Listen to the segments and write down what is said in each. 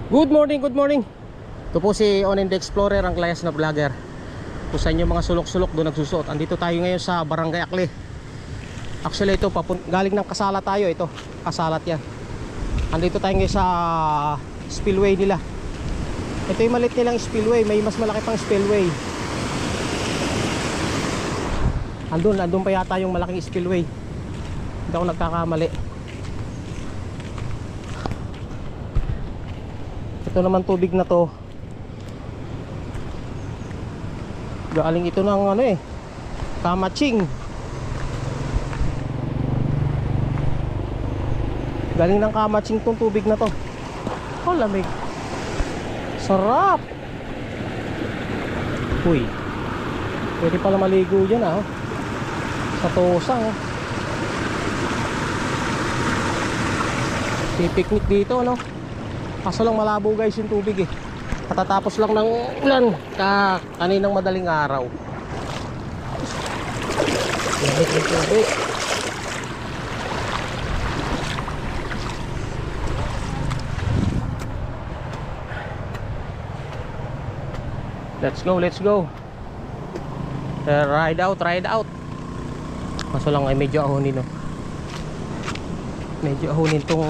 Good morning, good morning. Ito po si On the Explorer, ang Clayas na vlogger. Kung sa inyo mga sulok-sulok doon nagsusuot. Andito tayo ngayon sa Barangay Akli. Actually ito, galing ng Kasalat tayo. Ito, Kasalat yan. Andito tayo ngayon sa spillway nila. Ito yung maliit nilang spillway. May mas malaki pang spillway. Andun pa yata yung malaking spillway. Hindi ako nagkakamali. Ito naman tubig na to, galing ito ng Kamaching. Galing ng Kamaching tong tubig na to. Oh, lamig. Sarap. Uy, pwede pala maligo dyan sa Tosang. Pipiknik dito, no? Kaso lang malabo guys yung tubig eh. Katatapos lang ng ulan kaninang madaling araw. Lamig yung tubig. Let's go, let's go. Ride out, ride out. Kaso lang ay medyo ahonin, no? Medyo ahonin tong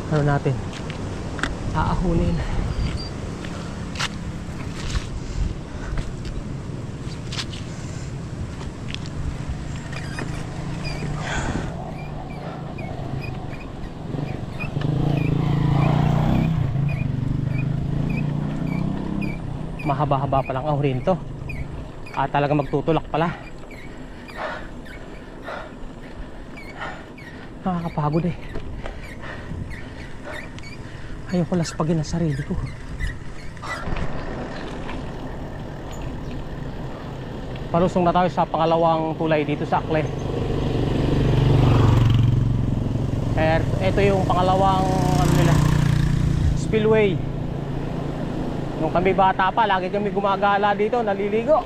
ano natin, aahunin. Mahaba-haba palang ahunin to at talaga magtutulak pala. Nakakapagod eh. Ayaw ko laspagin ang sarili ko. Palusong na tayo sa pangalawang tulay dito sa Akli. Ito yung pangalawang spillway. Nung kami bata pa, lagi kami gumagala dito, naliligo.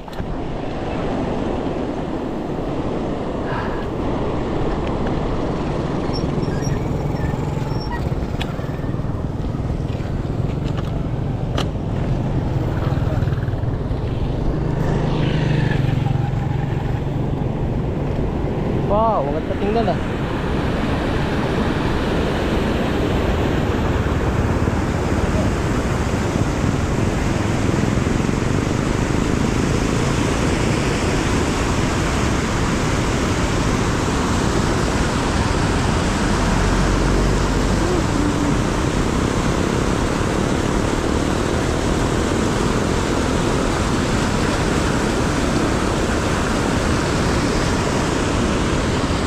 Wow, ang ganda tingnan .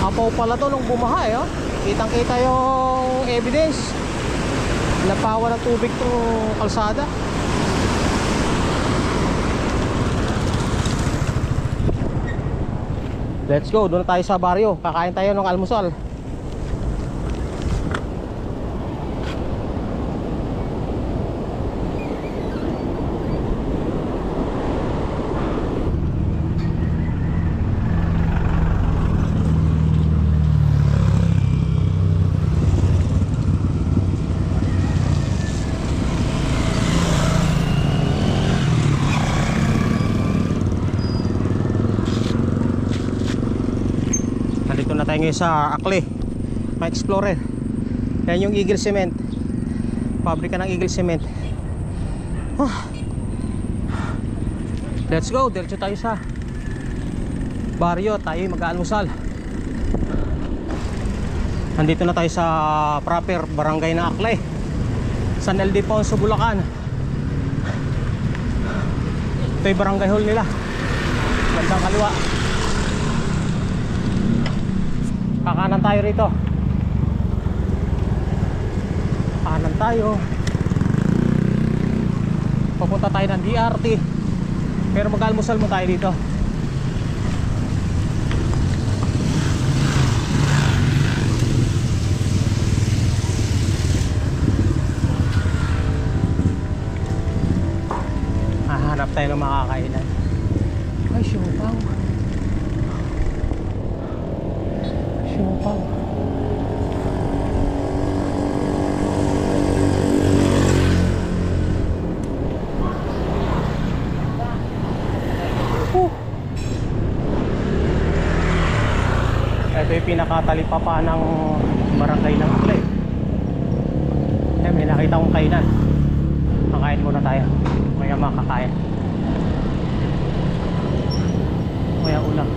Apaw pala to nung bumaha Kitang kita yung evidence. Napawa ng tubig tong kalsada. Let's go, doon tayo sa baryo. Kakain tayo ng almusal. Nandito na tayo ngayon sa Akli, mga Explorer. Yan yung Eagle Cement, pabrika ng Eagle Cement. Let's go, diretso tayo sa baryo. Tayo mag-aalmusal. Nandito na tayo sa proper barangay na Akli, San Ildefonso, Bulacan. Ito yung barangay hall nila, bandang kaliwa. Kakanan tayo rito. Kanan tayo. Papunta tayo ng DRT. Pero mag-almusal mo tayo dito. Hanap tayo ng makakainan. Ay, siopaw. Siopaw. pinakatalipa ng barangay ng Akli. May nakita kong kainan. Kakain muna tayo. Maya makakain. Maya ulam.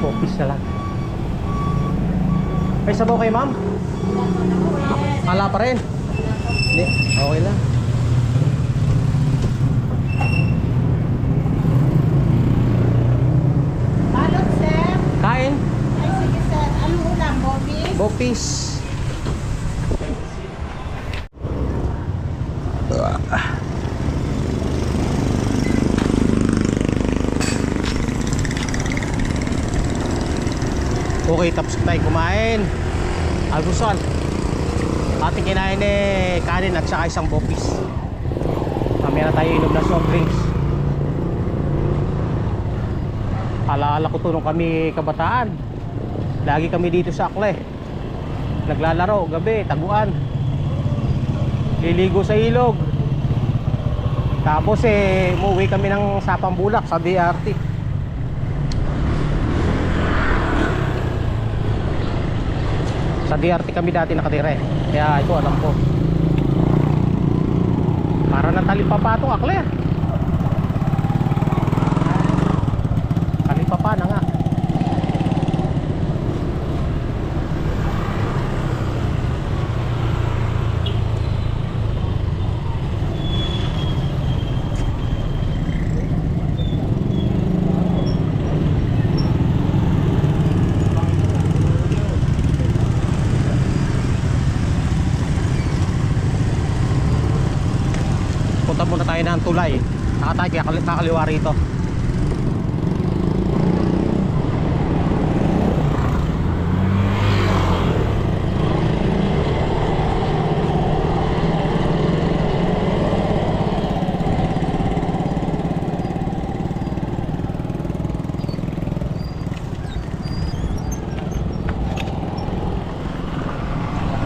Office na lang. May sabaw kayo, ma'am? Wala pa rin? Hindi, okay lang. Balot, sir. Kain? Ay, sige, sir. Anong ulam, Bobis? Bopis. Okay, tapos tayo kumain. Almusal. Ating kinain kanin at saka isang bopis. Mamaya na tayo inom na soft drinks. Alaala ko to nung kami kabataan. Lagi kami dito sa Akle. Naglalaro gabi, taguan. Liligo sa ilog. Tapos umuwi kami ng Sapang Bulak sa DRT. Sa DRT kami dati nakatira kaya ito alam ko. Para ng talipapa itong Akle. Talipapa na nga. Punta muna tayo ng tulay. Nakatay kaya kakaliwa rito.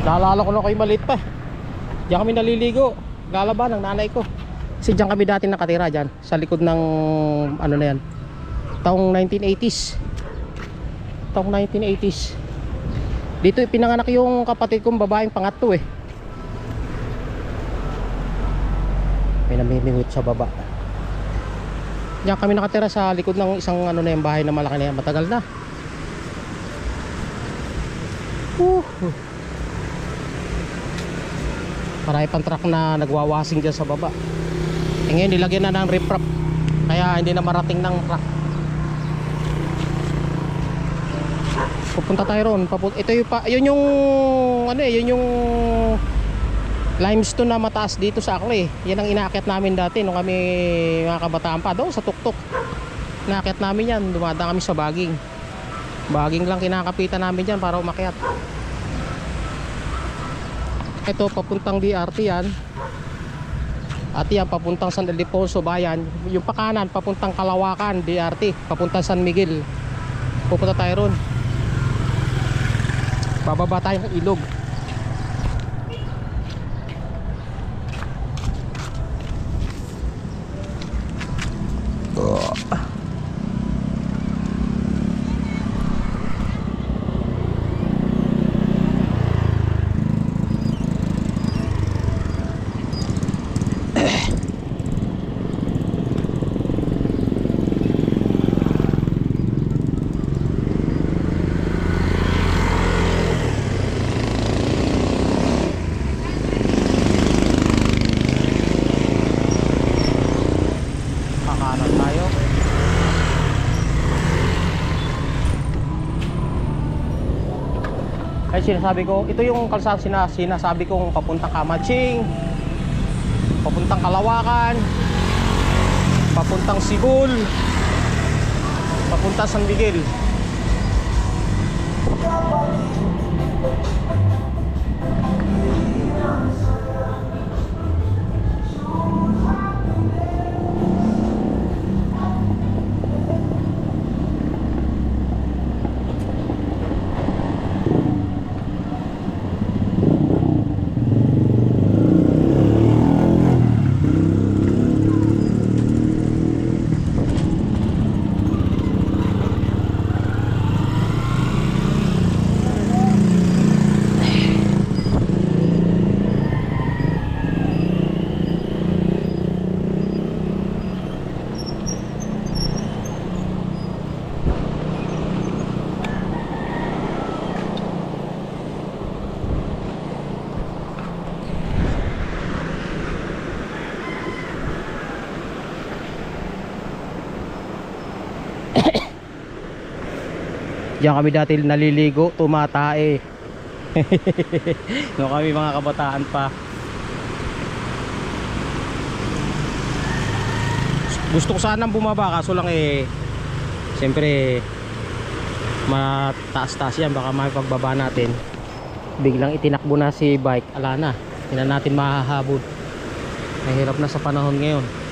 Naalala ko na kayo maliit pa. Diyan kami naliligo. Lalaban ng nanay ko. Kasi diyan kami dati nakatira dyan. Sa likod ng ano na yan. Taong 1980s. Taong 1980s. Dito pinanganak yung kapatid kong babaeng pangatlo eh. May namimingwit sa baba. Diyan kami nakatira sa likod ng isang ano na yung bahay na malaki na yan. Matagal na. Marami pang truck na nagwawasing dyan sa baba. Ngayon nilagyan na ng riprap. Kaya hindi na marating ng truck. Pupunta tayo ron. Ito yung yun yung ano yun yung limestone na mataas dito sa Akli. Yan ang inaakyat namin dati nung kami mga kabataan pa doon sa tuktok. Inaakyat namin yan. Dumadaan kami sa baging. Baging lang kinakapitan namin dyan para umakyat. Ito papuntang DRT yan. At yan papuntang San Ildefonso Bayan. Yung pakanan papuntang Kalawakan DRT. Papuntang San Miguel. Pupunta tayo ron. Bababa tayo ng ilog. Kakanan tayo. Ay sinasabi ko, ito yung kalsada sinasabi kong papuntang Kamatsing, papuntang Kalawakan, papuntang Sigul, papuntang San Miguel. Diyan kami dati naliligo, tumatae. No kami mga kabataan pa. Gusto ko sanang bumaba kaso lang siyempre mataas-taas yan, baka may pagbaba natin biglang itinakbo na si bike, ala na, hindi na natin mahahabol. Mahirap na sa panahon ngayon.